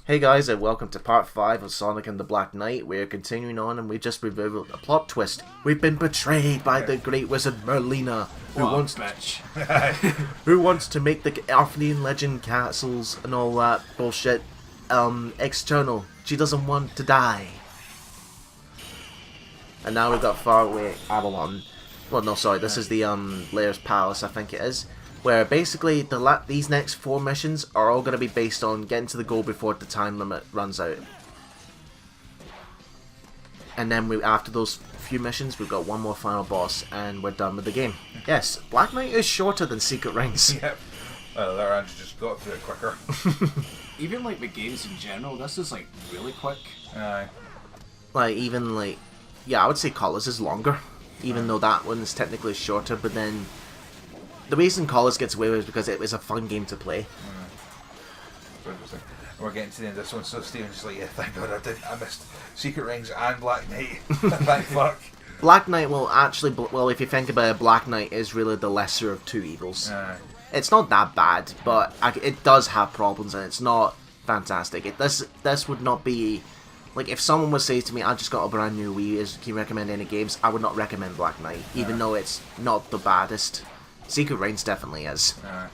Hey guys, and welcome to part 5 of Sonic and the Black Knight. We're continuing on and we just revealed a plot twist. We've been betrayed by the great wizard Merlina, who wants to make the Arthurian legend castles and all that bullshit external. She doesn't want to die. And now we've got faraway Avalon. Well, no, sorry, this is the Lair's Palace, I think it is. Where basically these next 4 missions are all going to be based on getting to the goal before the time limit runs out. And then after those few missions, we've got one more final boss, and we're done with the game. Yes, Black Knight is shorter than Secret Rings. Yep. Well, their Andrew just got through it quicker. Even like the games in general, this is like really quick. Aye. Yeah, I would say Colors is longer, even though that one is technically shorter, but then the reason Colors gets away with it is because it was a fun game to play. Interesting. We're getting to the end of this one, so Steven's just like, yeah, thank God I missed Secret Rings and Black Knight. Thank fuck. Black Knight will actually, well, if you think about it, Black Knight is really the lesser of 2 evils. Aye. It's not that bad, but it does have problems, and it's not fantastic. This would not be, like, if someone would say to me, I just got a brand new Wii, can you recommend any games? I would not recommend Black Knight, even though it's not the baddest. Secret Rings definitely is. Aye.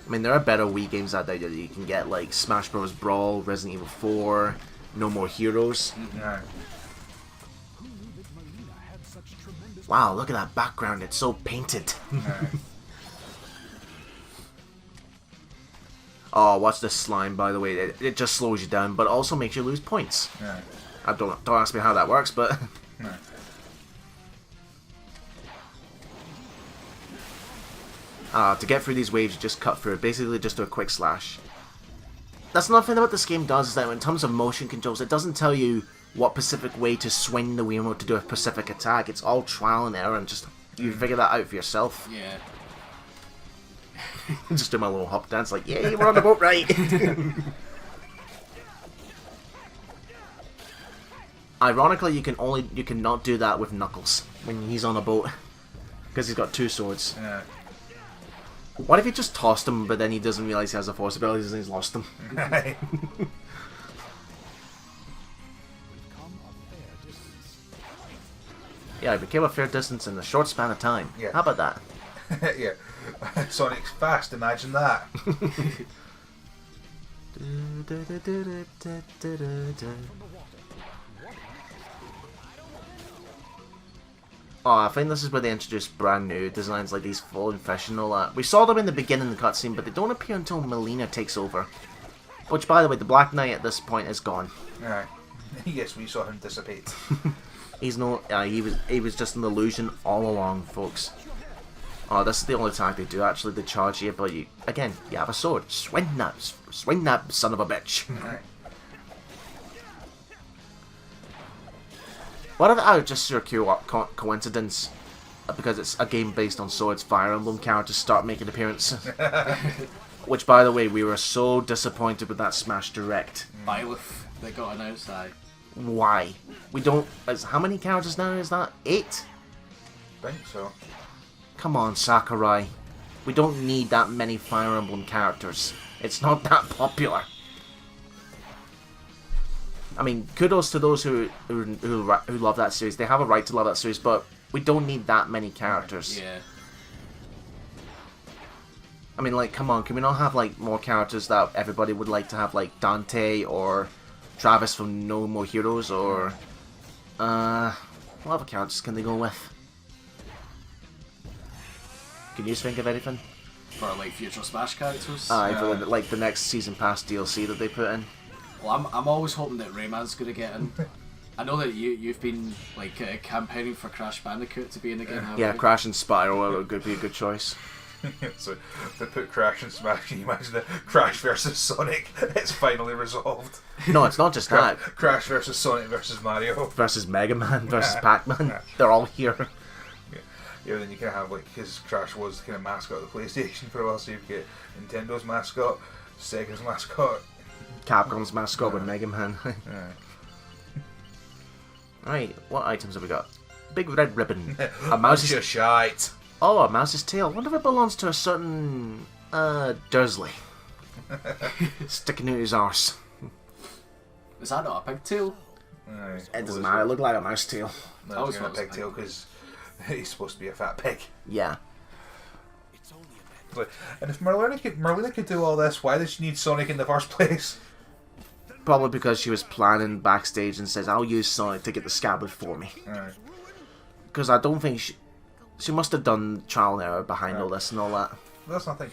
I mean, there are better Wii games out there that you can get, like Smash Bros. Brawl, Resident Evil 4, No More Heroes. Aye. Wow, look at that background, it's so painted. Aye. Oh, watch this slime, by the way. It just slows you down, but also makes you lose points. Aye. Don't ask me how that works, but to get through these waves, you just cut through. Basically, just do a quick slash. That's another thing that this game does, is that in terms of motion controls, it doesn't tell you what specific way to swing the Wii remote to do a specific attack. It's all trial and error, and just you figure that out for yourself. Yeah. Just do my little hop dance, like, yay, we're on the boat right! Ironically, you cannot do that with Knuckles when he's on a boat, because he's got 2 swords. Yeah. What if you just tossed him, but then he doesn't realize he has a force abilities and he's lost them? Aye. Yeah, it became a fair distance in a short span of time. Yeah. How about that? Yeah. Sonic's fast, imagine that. Oh, I think this is where they introduced brand new designs like these fallen fish and all that. We saw them in the beginning of the cutscene, but they don't appear until Melina takes over. Which, by the way, the Black Knight at this point is gone. Aye. Yes, we saw him dissipate. He's no, he was just an illusion all along, folks. Oh, this is the only attack they do. Actually, they charge you, but you have a sword. Swing that son of a bitch. Aye. What if I just sheer coincidence, because it's a game based on swords, Fire Emblem characters start making appearances? Which, by the way, we were so disappointed with that Smash Direct. Megalith that got announced. Why? We don't. How many characters now is that? 8? I think so. Come on, Sakurai. We don't need that many Fire Emblem characters. It's not that popular. I mean, kudos to those who love that series. They have a right to love that series, but we don't need that many characters. Yeah. I mean, like, come on, can we not have, like, more characters that everybody would like to have, like Dante or Travis from No More Heroes, or what other characters can they go with? Can you think of anything? For like future Smash characters. For like the next season pass DLC that they put in. Well, I'm always hoping that Rayman's gonna get in. I know that you've been like campaigning for Crash Bandicoot to be in again. Yeah, Crash and Spyro would be a good choice. So if they put Crash and Smash, can you imagine the Crash versus Sonic? It's finally resolved. No, it's not just that. Crash versus Sonic versus Mario. Versus Mega Man versus Pac-Man. Yeah. They're all here. Yeah, then you can have, like, his Crash was the kind of mascot of the PlayStation for a while, so you get Nintendo's mascot, Sega's mascot. Capcom's mascot with Mega Man. Yeah. Right, what items have we got? Big red ribbon. A mouse's... Your shite. Oh, a mouse's tail. I wonder if it belongs to a certain Dursley. Sticking out his arse. Is that not a pigtail? Aye. It doesn't matter, it looked like a mouse tail. No, I always it's going thought to it was pigtail because he's supposed to be a fat pig. Yeah. And if Merlina could do all this, why did she need Sonic in the first place? Probably because she was planning backstage and says, I'll use Sonic to get the scabbard for me. Aye. Because I don't think she must have done trial and error behind all this and all that. That's nothing.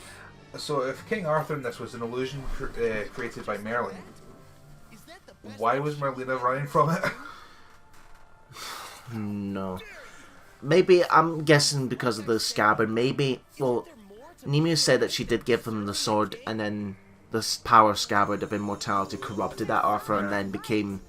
So if King Arthur in this was an illusion created by Merlin, why was Merlina running from it? No. Maybe, I'm guessing because of the scabbard, maybe, well, Nemu said that she did give them the sword and then the power scabbard of immortality corrupted that Arthur and then became...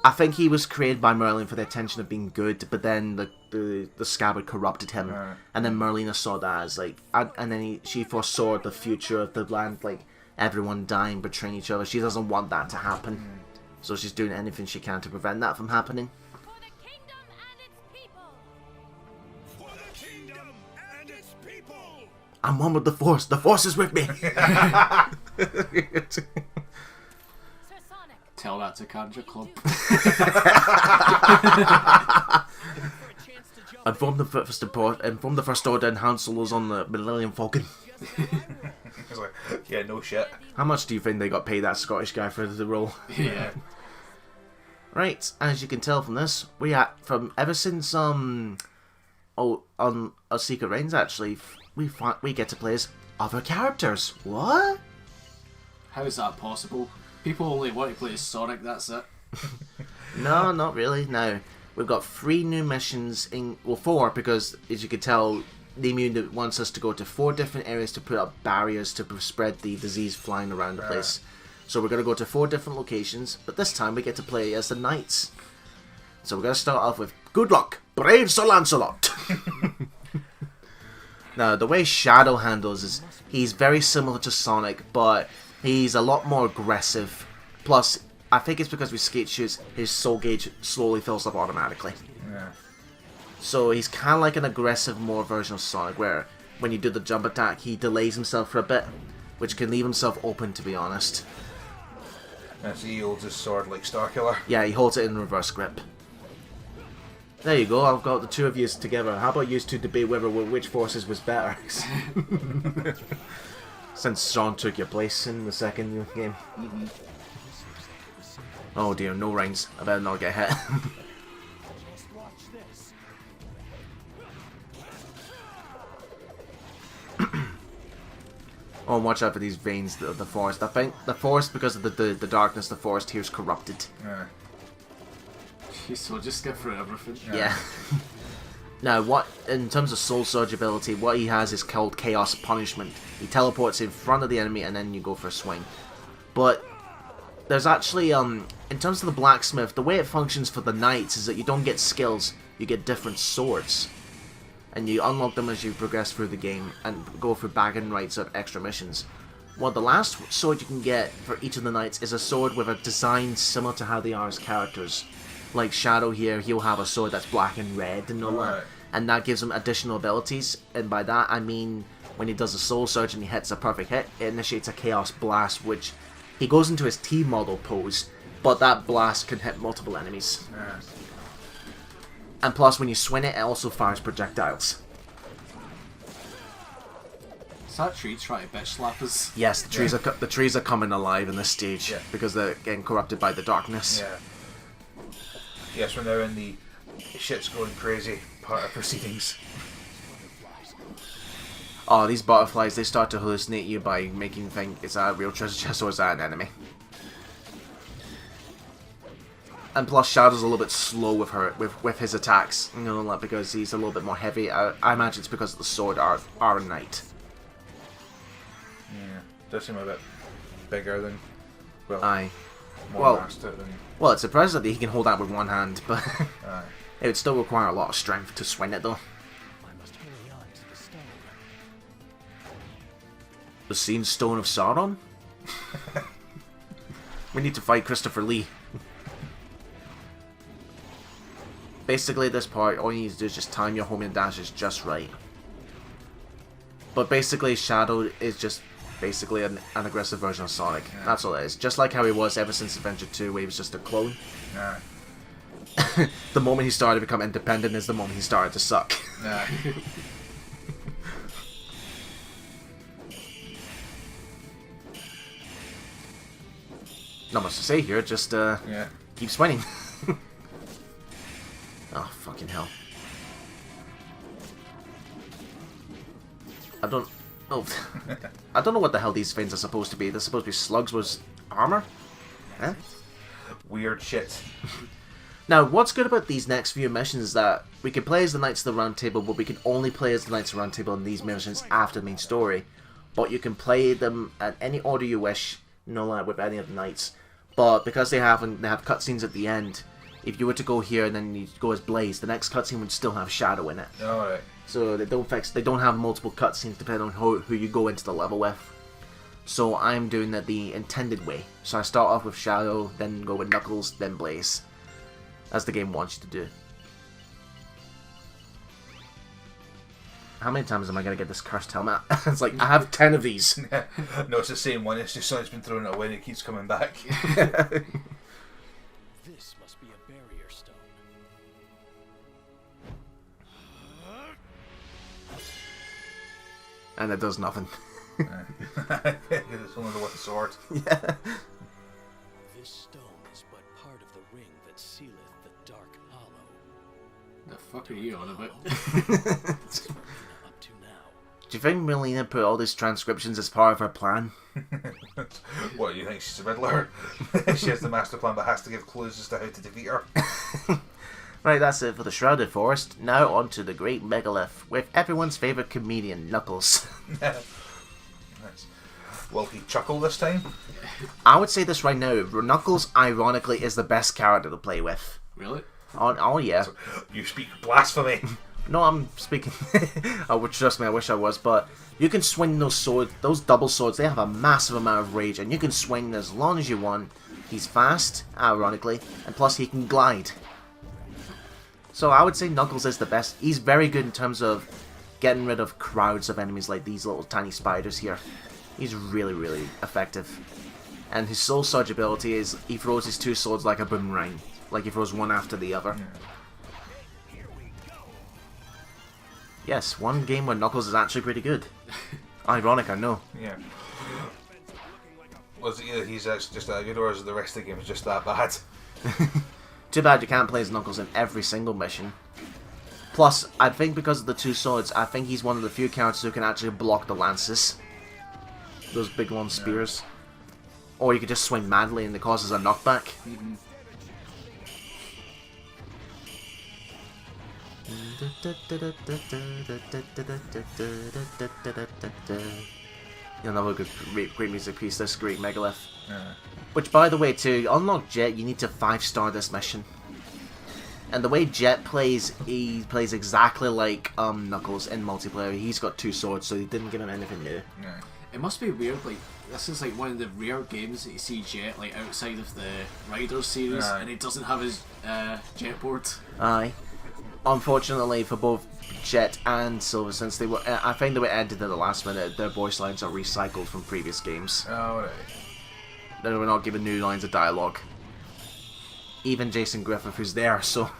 I think he was created by Merlin for the intention of being good, but then the scabbard corrupted him, and then Merlina saw that as like, and then she foresaw the future of the land, like everyone dying, betraying each other. She doesn't want that to happen, so she's doing anything she can to prevent that from happening. For the kingdom and its people. For the kingdom and its people. I'm one with the Force. The Force is with me. Sir Sonic. Tell that to Kanja Club. Inform the First Order and Han Solo's on the Millennium Falcon. It's like, yeah, no shit. How much do you think they got paid that Scottish guy for the role? Yeah. Right, as you can tell from this, ever since on A Secret Reigns actually, we get to play as other characters. What? How is that possible? People only want to play as Sonic, that's it. No, not really. No, we've got 3 new missions in, well, 4, because as you can tell, the Immune wants us to go to 4 different areas to put up barriers to spread the disease flying around the place. So we're going to go to 4 different locations, but this time we get to play as the Knights. So we're going to start off with good luck, brave Sir Lancelot. Now, the way Shadow handles is he's very similar to Sonic, but he's a lot more aggressive. Plus, I think it's because with skate shoes, his soul gauge slowly fills up automatically. Yeah. So he's kind of like an aggressive more version of Sonic, where when you do the jump attack, he delays himself for a bit, which can leave himself open, to be honest. And so he holds his sword like Starkiller. Yeah, he holds it in reverse grip. There you go, I've got the 2 of you together. How about you 2 debate which forces was better? Since Sean took your place in the second game. Oh dear, no rings. I better not get hit. Oh, watch out for these veins of the forest. I think the forest, because of the darkness, the forest here is corrupted. Yeah. Jeez, so just skip through everything. Yeah. Now, what in terms of Soul Surge ability, what he has is called Chaos Punishment. He teleports in front of the enemy and then you go for a swing. But there's actually, in terms of the blacksmith, the way it functions for the knights is that you don't get skills, you get different swords. And you unlock them as you progress through the game and go through bagging rights of extra missions. Well, the last sword you can get for each of the knights is a sword with a design similar to how they are as characters. Like Shadow here, he'll have a sword that's black and red and all that. And that gives him additional abilities. And by that, I mean, when he does a Soul Surge and he hits a perfect hit, it initiates a Chaos Blast, which he goes into his T-model pose, but that blast can hit multiple enemies. Yeah. And plus, when you swing it, it also fires projectiles. Is that tree trying to bitch slap us? Yes, the trees are coming alive in this stage because they're getting corrupted by the darkness. Yeah. Yes, we're now in the shit's going crazy part of proceedings. Oh, these butterflies, they start to hallucinate you by making you think, is that a real treasure chest or is that an enemy? And plus, Shadow's a little bit slow with his attacks, you know, like, because he's a little bit more heavy. I imagine it's because of the sword art Knight. Yeah, does seem a bit bigger than, well, Aye. more master than... Well, it's impressive that he can hold that with one hand, but Aye. it would still require a lot of strength to swing it, though. The Seen Stone of Sauron? We need to fight Christopher Lee. Basically, this part, all you need to do is just time your homing dashes just right. But basically, Shadow is just basically an aggressive version of Sonic. That's all it is. Just like how he was ever since Adventure 2, where he was just a clone. Nah. The moment he started to become independent is the moment he started to suck. Nah. Not much to say here, just Yeah. keep swinging. Oh, fucking hell. I don't... Oh, I don't know what the hell these things are supposed to be. They're supposed to be slugs with armor? Huh? Weird shit. Now, what's good about these next few missions is that we can play as the Knights of the Round Table, but we can only play as the Knights of the Round Table in these missions after the main story. But you can play them at any order you wish, no lie, with any of the Knights. But because they have cutscenes at the end, if you were to go here and then you go as Blaze, the next cutscene would still have Shadow in it. Alright. So they don't have multiple cutscenes depending on who you go into the level with. So I'm doing it the intended way. So I start off with Shadow, then go with Knuckles, then Blaze. As the game wants you to do. How many times am I going to get this cursed helmet? It's like, I have 10 of these. No, it's the same one. It's just someone's been throwing it away and it keeps coming back. This must be a barrier stone. And it does nothing. It's only with a sword. Yeah. This stone is but part of the ring that sealeth the dark hollow. The fuck are you on about? Up to now. Do you think Melina put all these transcriptions as part of her plan? What, you think she's a Riddler? She has the master plan but has to give clues as to how to defeat her. Right, that's it for the Shrouded Forest. Now on to the great Megalith, with everyone's favourite comedian, Knuckles. Nice. Will he chuckle this time? I would say this right now, Knuckles, ironically, is the best character to play with. Really? Oh yeah. You speak blasphemy. No, I'm speaking... I would trust me, I wish I was, but you can swing those swords, those double swords, they have a massive amount of rage, and you can swing as long as you want. He's fast, ironically, and plus he can glide. So I would say Knuckles is the best. He's very good in terms of getting rid of crowds of enemies like these little tiny spiders here. He's really, really effective. And his Soul Surge ability is he throws his two swords like a boomerang. Like he throws one after the other. Yes, one game where Knuckles is actually pretty good. Ironic, I know. Yeah. Was it either he's actually just that good or is the rest of the game is just that bad? Too bad you can't play as Knuckles in every single mission. Plus, I think because of the two swords, I think he's one of the few characters who can actually block the lances. Those big long spears. Or you could just swing madly and it causes a knockback. Another good, great music piece, this great Megalith. Yeah. Which, by the way, to unlock Jet, you need to 5-star this mission. And the way Jet plays, he plays exactly like Knuckles in multiplayer. He's got two swords, so they didn't give him anything new. Yeah. It must be weird, like, this is like one of the rare games that you see Jet, like, outside of the Riders series, Right. and he doesn't have his Jet board. Aye. Unfortunately for both Jet and Silver, since they were, I think they were edited at the last minute, their voice lines are recycled from previous games. Alright. They were not given new lines of dialogue. Even Jason Griffith, who's there, so...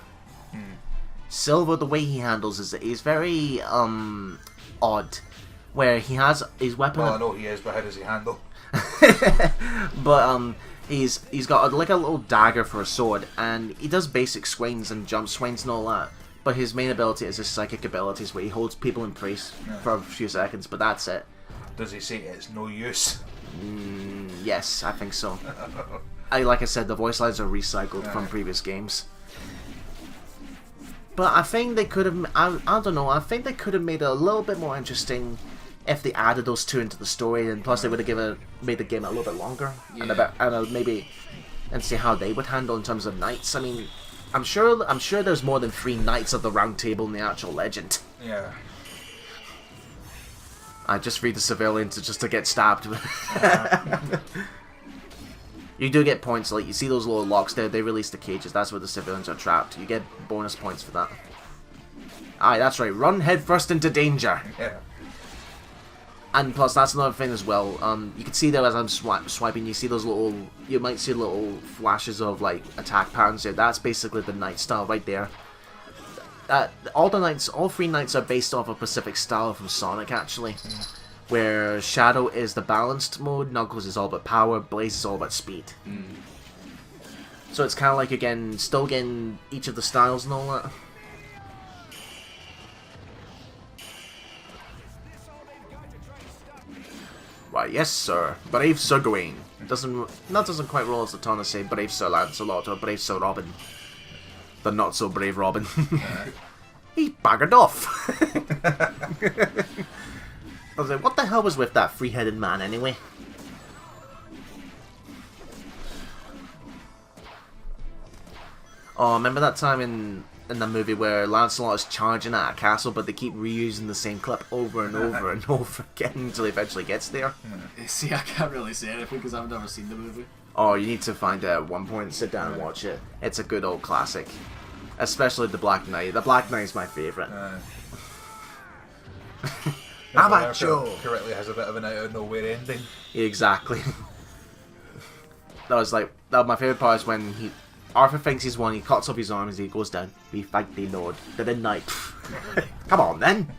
Silver, the way he handles is very, odd. Where he has his weapon... Well, I know he is, but how does he handle? But, he's got like a little dagger for a sword, and he does basic swings and jump swings and all that. But his main ability is his psychic abilities, where he holds people in place for a few seconds, but that's it. Does he say it's no use? Yes, I think so. Like I said, the voice lines are recycled from previous games. But I think they could have... I don't know, I think they could have made it a little bit more interesting if they added those two into the story, and plus they would have made the game a little bit longer, and maybe see how they would handle in terms of knights. I mean, I'm sure there's more than 3 Knights of the Round Table in the actual legend. Yeah. I just read the civilians just to get stabbed. You do get points, like you see those little locks there, they release the cages, that's where the civilians are trapped. You get bonus points for that. Aye, that's right, run headfirst into danger. Yeah. And plus, that's another thing as well. You can see there as I'm swiping, you see those little, you might see little flashes of like attack patterns there. That's basically the knight style right there. All three knights are based off a specific style from Sonic actually. Where Shadow is the balanced mode, Knuckles is all about power, Blaze is all about speed. So it's kind of like, again, still getting each of the styles and all that. Why, yes, sir. Brave Sir Gawain. Doesn't quite roll as the tongue to say Brave Sir Lancelot or Brave Sir Robin. The not so brave Robin. He baggered off. I was like, what the hell was with that three-headed man anyway? Oh, remember that time in the movie where Lancelot is charging at a castle, but they keep reusing the same clip over and over and over again until he eventually gets there? See, I can't really say anything because I've never seen the movie. Oh, you need to find it at one point and sit down and watch it. It's a good old classic. Especially the Black Knight. The Black Knight is my favourite. Amateur correctly has a bit of an out of nowhere ending. Exactly. My favourite part is when Arthur thinks he's won, he cuts off his arms, he goes down. We fight thee, Lord. The midnight. Come on, then.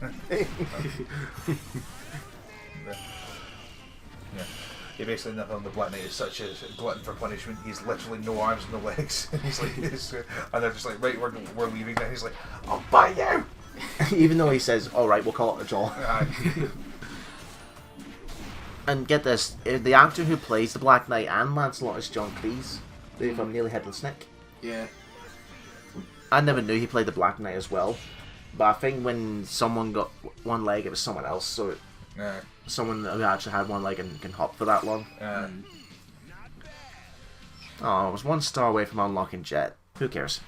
Yeah, basically nothing on the Black Knight is such a glutton for punishment. He's literally no arms, no legs. He's like, and they're just like, right, we're leaving now. He's like, I'll buy you. Even though he says, alright, we'll call it a draw. And get this, the actor who plays the Black Knight and Lancelot is John Cleese, from Nearly Headless Nick. Yeah. I never knew he played the Black Knight as well. But I think when someone got one leg, it was someone else, so someone who actually had one leg and can hop for that long. Oh, I was 1 star away from unlocking Jet. Who cares?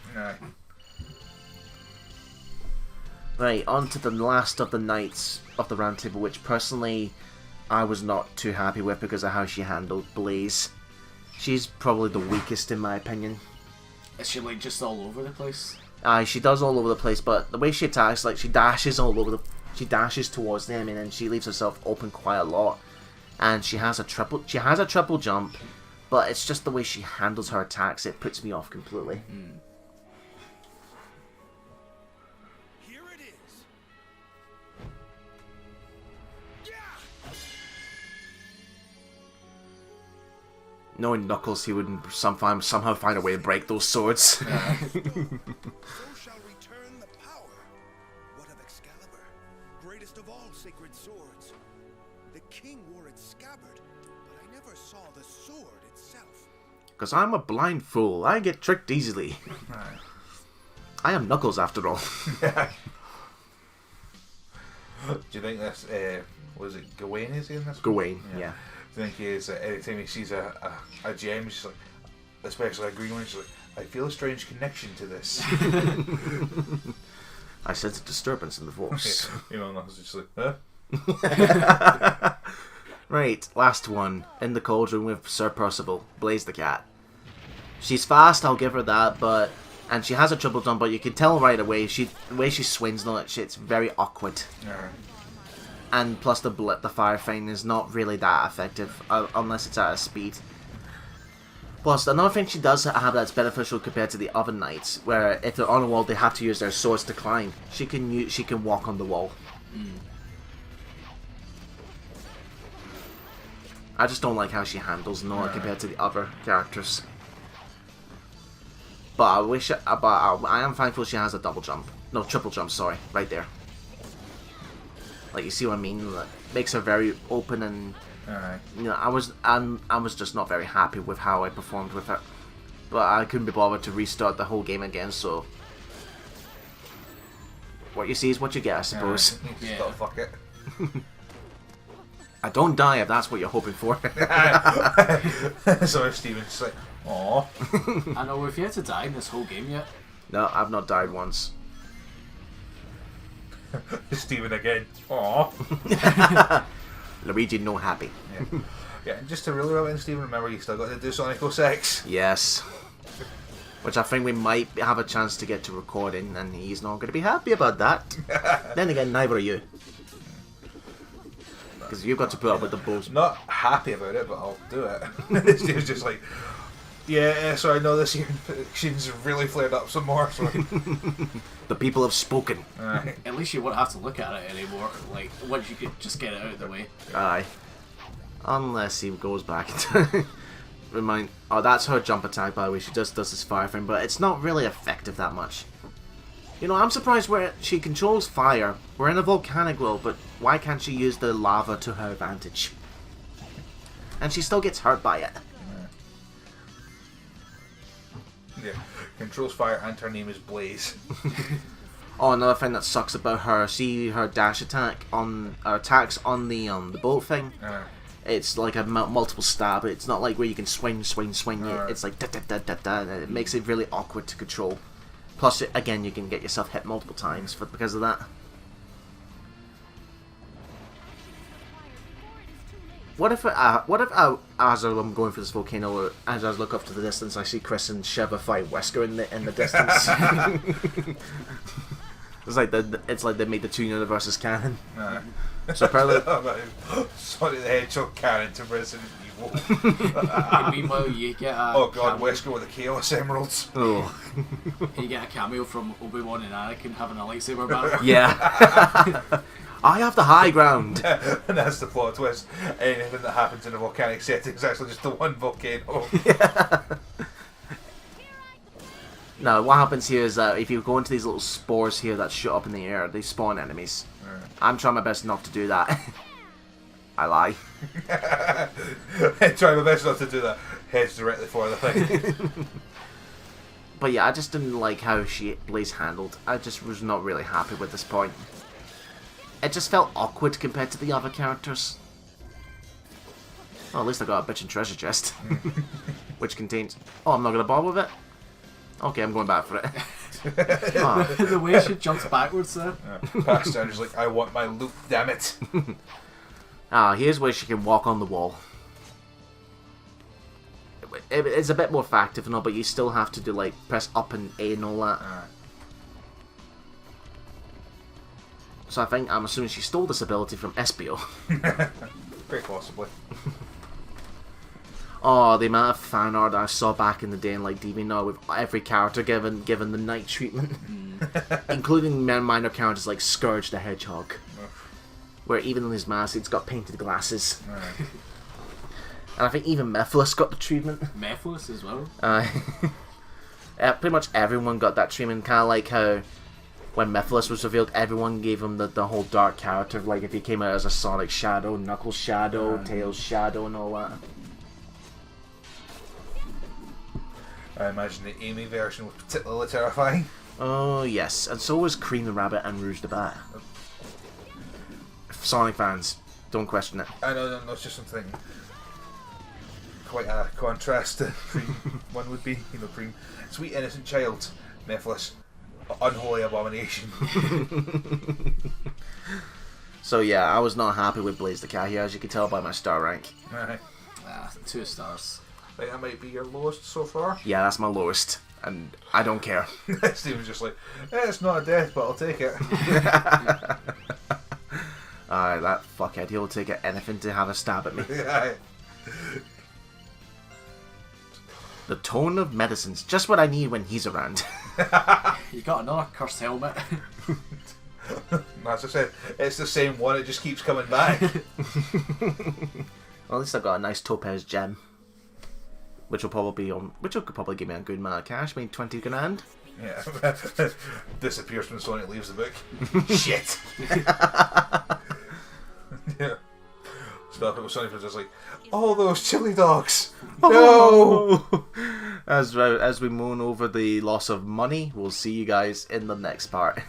Right, on to the last of the Knights of the Round Table, which personally I was not too happy with because of how she handled Blaze. She's probably the weakest in my opinion. Is she like just all over the place? She does all over the place, but the way she attacks, like she dashes all over she dashes towards them and then she leaves herself open quite a lot. And she has a triple jump, but it's just the way she handles her attacks, it puts me off completely. Here it is. Knowing Knuckles, he would somehow find a way to break those swords. So shall return the power. What of Excalibur, greatest of all sacred swords? The king wore its scabbard, but I never saw the sword itself. Because I'm a blind fool. I get tricked easily. I am Knuckles after all. Do you think this, was it Gawain is in this? Gawain, yeah. Do you think he is, every time he sees a gem, he's just like, especially a green one, he's like, I feel a strange connection to this. I sense a disturbance in the force. You know, Knuckles is just like, huh? Right, last one. In the Cauldron with Sir Percival, Blaze the Cat. She's fast, I'll give her that, and she has a triple jump, but you can tell right away, the way she swings and all that shit, it's very awkward. And plus the fire thing is not really that effective, unless it's at a speed. Plus, another thing she does have that's beneficial compared to the other knights, where if they're on a wall, they have to use their swords to climb. She can walk on the wall. I just don't like how she handles Noah compared to the other characters. But I am thankful she has a double jump. No, triple jump, sorry. Right there. Like, you see what I mean? That makes her very open and... You know, I was just not very happy with how I performed with her. But I couldn't be bothered to restart the whole game again, so... What you see is what you get, I suppose. Yeah. Fuck it. I don't die if that's what you're hoping for. So Steven's just like, aww. I know, we've yet to die in this whole game yet. No, I've not died once. Steven again. Aww. Luigi no happy. Yeah, and just to really rub it in, Steven, remember you still got to do Sonic 06. Yes. Which I think we might have a chance to get to recording, and he's not going to be happy about that. Then again, neither are you. because you've got to put up with the bulls. I'm not happy about it, but I'll do it. It's just like, yeah, so I know this year infection's really flared up some more. So The people have spoken. Aye. At least you won't have to look at it anymore. Like, once you could just get it out of the way. Aye. Unless he goes back into... Oh, that's her jump attack, by the way. She just does this fire thing, but it's not really effective that much. You know, I'm surprised where she controls fire. We're in a volcanic world, but why can't she use the lava to her advantage? And she still gets hurt by it. Yeah, controls fire and her name is Blaze. Oh, another thing that sucks about her, see her dash attack on... attacks on the bolt thing? It's like a multiple stab. It's not like where you can swing. It's like da-da-da-da-da, and it makes it really awkward to control. Plus, again, you can get yourself hit multiple times because of that. What if as I'm going through this volcano, as I look off to the distance, I see Chris and Shiva fight Wesker in the distance? It's like they made the two universes canon. So apparently, Sonic the Hedgehog canon to Resident Evil. And meanwhile, you get a Oh god, Wesker with the Chaos Emeralds. oh you get a cameo from Obi-Wan and Anakin having a lightsaber battle. yeah, I have the high ground. And that's the plot twist. Anything that happens in a volcanic setting is actually just the one volcano. No, what happens here is that if you go into these little spores here that shoot up in the air, they spawn enemies. I'm trying my best not to do that. I lie. Try my best not to do that. Heads directly for the thing. But yeah, I just didn't like how Blaze handled. I just was not really happy with this point. It just felt awkward compared to the other characters. Well, at least I got a bitchin' treasure chest. Which contains... Oh, I'm not going to bother with it? Okay, I'm going back for it. Oh. The way she jumps backwards there. Past down, just like, I want my loot, damn it. Here's where she can walk on the wall. It's a bit more effective and all, but you still have to do, like, press up and A and all that. So I'm assuming she stole this ability from Espio. Very possibly. Oh, the amount of fan art I saw back in the day in like DB with every character given the night treatment, including minor characters like Scourge the Hedgehog, where even on his mask it's got painted glasses. And I think even Megalith got the treatment. Megalith as well. Pretty much everyone got that treatment, kind of like how when Megalith was revealed, everyone gave him the whole dark character, like if he came out as a Sonic Shadow, Knuckles Shadow, Tails Shadow and all that. I imagine the Amy version was particularly terrifying. Oh yes, and so was Cream the Rabbit and Rouge the Bat. Sonic fans, don't question it. I know, it's just something quite a contrast to Cream. One would be, Cream, sweet innocent child, Megalith, unholy abomination. So yeah, I was not happy with Blaze the Cat here, as you can tell by my star rank. Right. 2 stars. Like, that might be your lowest so far. Yeah, that's my lowest, and I don't care. Steven's just like, it's not a death, but I'll take it. That fuckhead, he'll take anything to have a stab at me. Yeah. The tone of medicine's just what I need when he's around. You got another cursed helmet. As I said, it's the same one, it just keeps coming back. Well, at least I got a nice topaz gem. Which will probably give me a good amount of cash, maybe 20 grand. Yeah. Disappears when Sonic leaves the book. Shit. Yeah. Stuff it was Sonic was just like, oh, those chili dogs. No. As we moan over the loss of money, we'll see you guys in the next part.